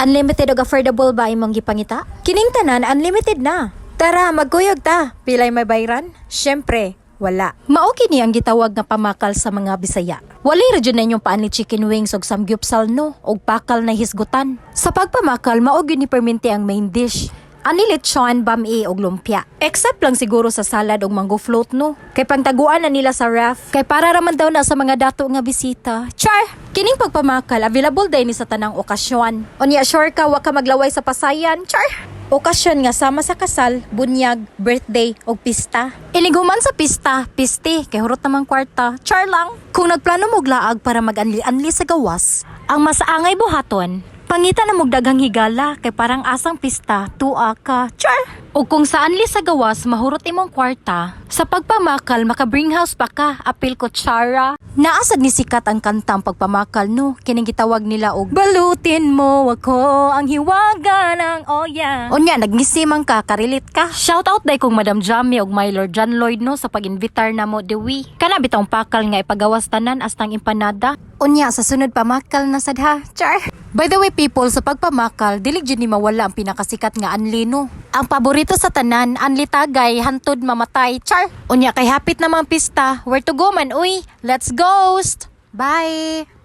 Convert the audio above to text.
Unlimited og affordable ba imong gipangita? Kining tanan unlimited na. Tara, magkuyog ta. Pilay may bayran? Syempre, wala. Mao kini ang gitawag nga pamakal sa mga Bisaya. Walay ra jud na inyong paan ni chicken wings og samgyupsal no og pakal na hisgutan. Sa pagpamakal mao gyud ni permente ang main dish. Ani lechon, bami og lumpia. Except lang siguro sa salad og mango float no. Kay pangtaguan na nila sa ref. Kay para raman daw na sa mga dato nga bisita. Char! Kining pagpamakal available day ni sa tanang okasyon. Unya sure ka wa ka maglaway sa pasayan. Char! Okasyon nga sama sa kasal, bunyag, birthday o pista. Iniguman sa pista, pisti, kay hurot namang kwarta, char lang. Kung nagplano mog laag para mag-anli-anli sa gawas, ang masaangay buhaton, pangita na mog daghang higala kay parang asang pista, tua ka, char. O kung saan li sa gawas mahurot imong kwarta, sa pagpamakal maka-bring house pa ka, apil ko chara. Naasad ni sikat ang kantang pagpamakal no, kining gitawag nila og balutin mo ako ang hiwaga ng oya. Unya nagnisimang ka, karilit ka. Shout out day kong Madam Jamie og my Lord John Lloyd no sa pag-invitar na mo dewi. Kana bitong pakal nga ipagawas tanan astang empanada. Unya sa sunod pamakal na sad ha. Char. By the way people, sa pagpamakal dili jud ni mawala ang pinakasikat nga anli no. Ang paborito sa tanan, anli tagay hantod mamatay. Char. Unya kay hapit na mga pista, where to go man uy? Let's ghost. Bye.